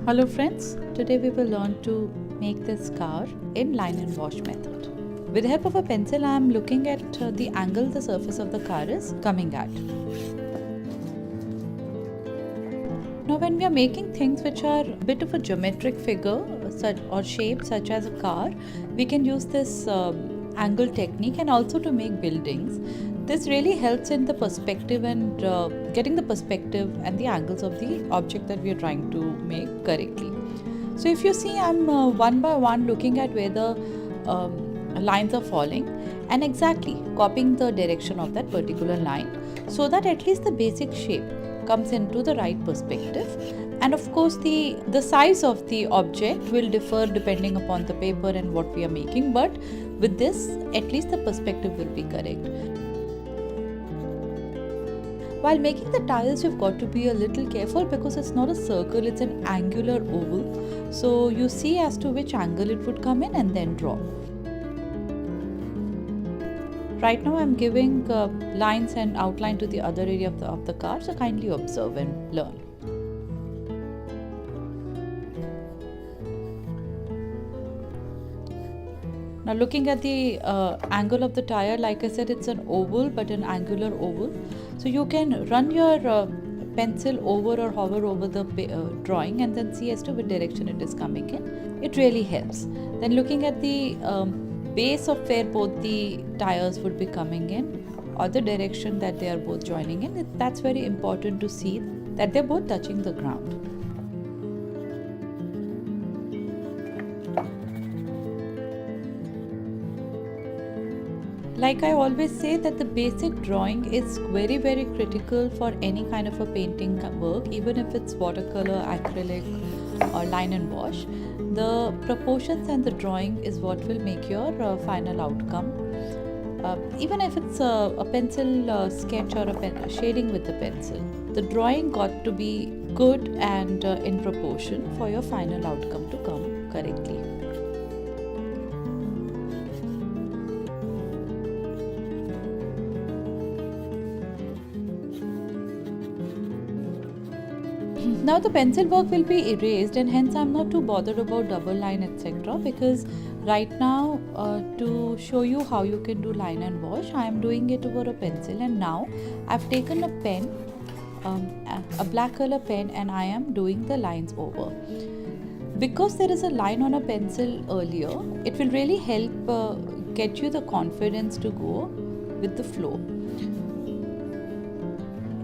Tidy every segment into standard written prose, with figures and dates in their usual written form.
Hello friends, today we will learn to make this car in line and wash method. With the help of a pencil, I am looking at the angle the surface of the car is coming at. Now when we are making things which are a bit of a geometric figure or shape such as a car, we can use this angle technique, and also to make buildings. This really helps in the perspective and getting the perspective and the angles of the object that we are trying to make correctly. So if you see, I'm one by one looking at where the lines are falling and exactly copying the direction of that particular line, so that at least the basic shape comes into the right perspective. And of course the size of the object will differ depending upon the paper and what we are making, but with this at least the perspective will be correct. While making the tiles, you've got to be a little careful because it's not a circle, it's an angular oval. So you see as to which angle it would come in and then draw. Right now I'm giving lines and outline to the other area of the car, so kindly observe and learn. Now looking at the angle of the tire, like I said, it's an oval but an angular oval. So you can run your pencil over or hover over the drawing and then see as to which direction it is coming in. It really helps. Then looking at the base of where both the tires would be coming in, or the direction that they are both joining in, that's very important to see that they're both touching the ground. Like I always say that the basic drawing is very critical for any kind of a painting work, even if it's watercolor, acrylic or line and wash. The proportions and the drawing is what will make your final outcome. Even if it's a pencil sketch or a shading with the pencil, the drawing got to be good and in proportion for your final outcome to come correctly. Now the pencil work will be erased, and hence I'm not too bothered about double line etc, because right now to show you how you can do line and wash, I am doing it over a pencil. And now I've taken a pen, a black color pen, and I am doing the lines over. Because there is a line on a pencil earlier, it will really help get you the confidence to go with the flow.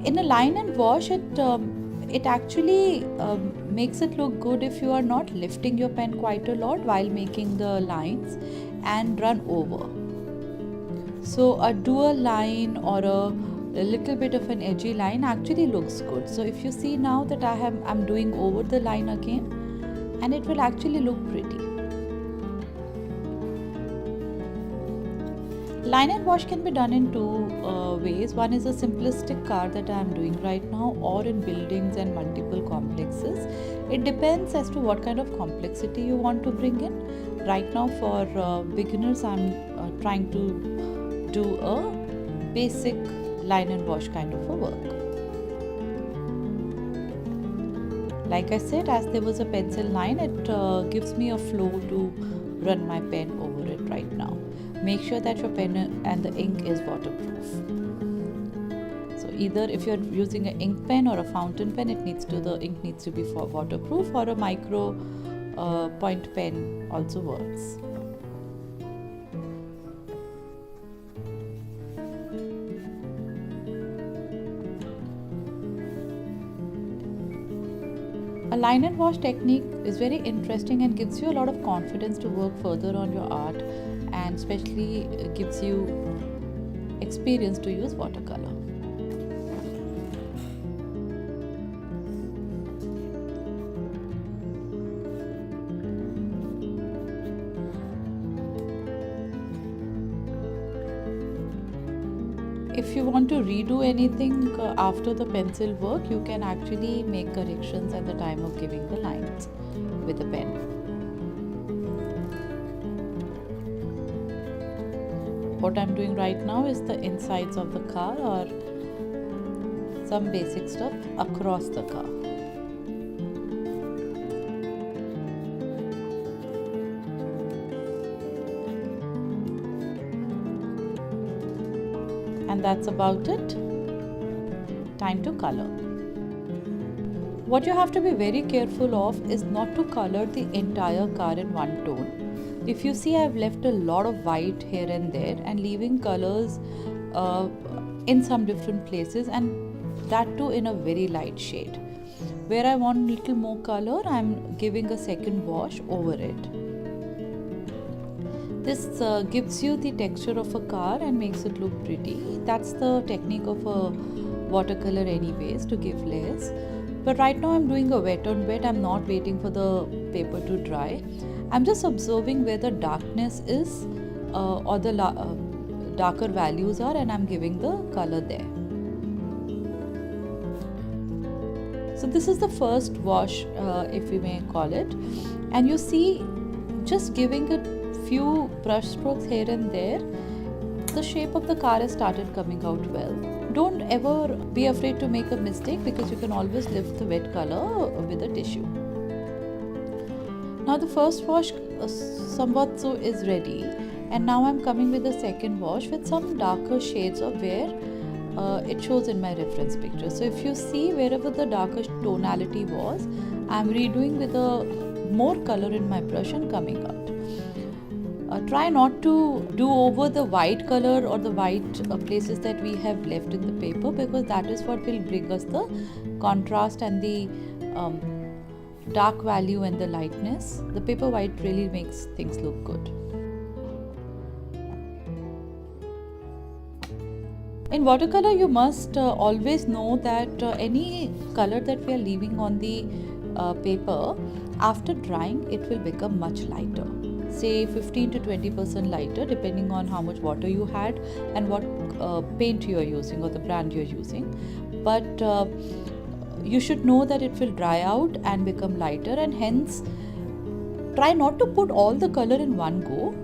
In a line and wash, it actually makes it look good if you are not lifting your pen quite a lot while making the lines and run over. So a dual line or a little bit of an edgy line actually looks good. So if you see now that I'm doing over the line again, and it will actually look pretty. Line and wash can be done in two ways. One is a simplistic car that I am doing right now, or in buildings and multiple complexes. It depends as to what kind of complexity you want to bring in. Right now for beginners, I am trying to do a basic line and wash kind of a work. Like I said, as there was a pencil line, it gives me a flow to run my pen over it right now. Make sure that your pen and the ink is waterproof. So either if you're using an ink pen or a fountain pen, the ink needs to be waterproof, or a micro point pen also works. A line and wash technique is very interesting and gives you a lot of confidence to work further on your art, and especially gives you experience to use watercolor. If you want to redo anything after the pencil work, you can actually make corrections at the time of giving the lines with a pen. What I'm doing right now is the insides of the car, or some basic stuff across the car. And that's about it. Time to color. What you have to be very careful of is not to color the entire car in one tone. If you see, I've left a lot of white here and there and leaving colors in some different places, and that too in a very light shade. Where I want a little more color, I'm giving a second wash over it. This gives you the texture of a car and makes it look pretty. That's the technique of a watercolor anyways, to give layers. But right now I'm doing a wet on wet. I'm not waiting for the paper to dry. I'm just observing where the darkness is or the darker values are, and I'm giving the color there. So this is the first wash, if we may call it, and you see, just giving a few brush strokes here and there, the shape of the car has started coming out well. Don't ever be afraid to make a mistake, because you can always lift the wet color with a tissue. Now the first wash somewhat so is ready, and now I'm coming with the second wash with some darker shades of where it shows in my reference picture. So if you see, wherever the darker tonality was, I'm redoing with a more color in my brush and coming out. Try not to do over the white color or the white places that we have left in the paper, because that is what will bring us the contrast and the dark value and the lightness. The paper white really makes things look good. In watercolor, you must always know that any color that we are leaving on the paper, after drying, it will become much lighter. Say 15 to 20% lighter, depending on how much water you had and what paint you are using or the brand you are using. But you should know that it will dry out and become lighter, and hence try not to put all the color in one go.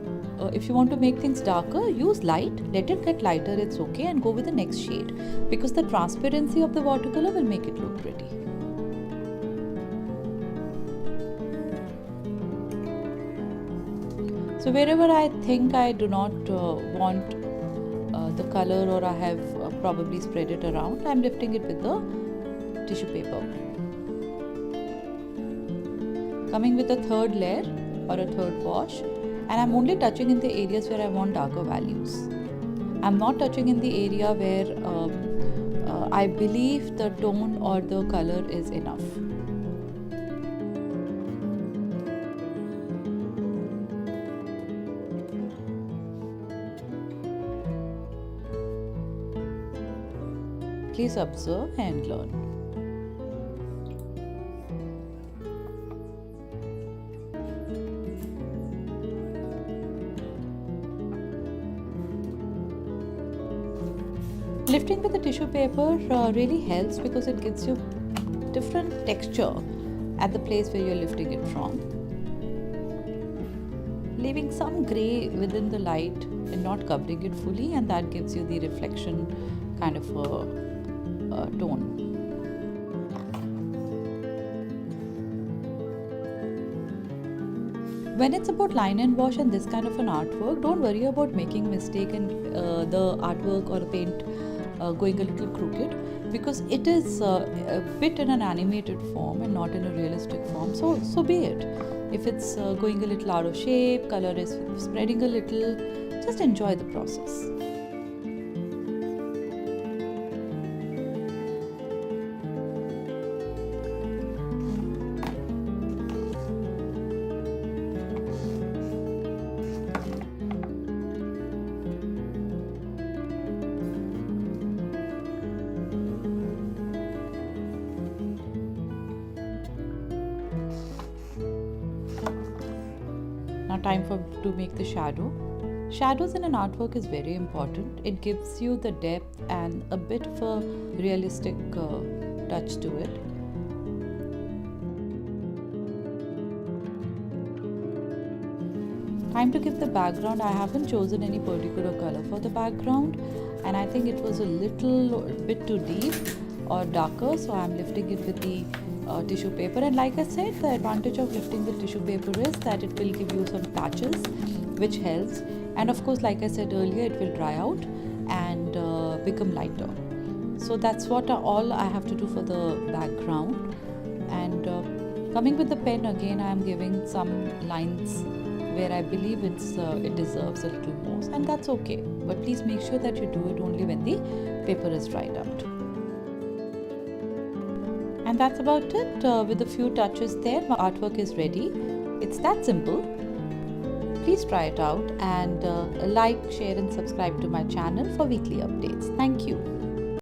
If you want to make things darker, use light, let it get lighter, it's okay, and go with the next shade, because the transparency of the watercolor will make it look pretty. So wherever I think I do not want the color, or I have probably spread it around, I'm lifting it with the tissue paper. Coming with a third layer or a third wash, and I'm only touching in the areas where I want darker values. I'm not touching in the area where I believe the tone or the color is enough. Please observe and learn. Lifting with the tissue paper really helps, because it gives you different texture at the place where you're lifting it from. Leaving some grey within the light and not covering it fully, and that gives you the reflection kind of tone. When it's about line and wash and this kind of an artwork, don't worry about making mistake and the artwork or the paint going a little crooked, because it is a bit in an animated form and not in a realistic form. So be it. If it's going a little out of shape, color is spreading a little, just enjoy the process. Now time to make the shadow. Shadows in an artwork is very important. It gives you the depth and a bit of a realistic touch to it. Time to give the background. I haven't chosen any particular color for the background, and I think it was a little bit too deep or darker, so I'm lifting it with the tissue paper. And like I said, the advantage of lifting the tissue paper is that it will give you some patches, which helps. And of course, like I said earlier, it will dry out and become lighter. So that's what all I have to do for the background. And coming with the pen again, I am giving some lines where I believe it deserves a little more, and that's okay. But please make sure that you do it only when the paper is dried out. And that's about it. With a few touches there, my artwork is ready. It's that simple. Please try it out and like, share and subscribe to my channel for weekly updates. Thank you.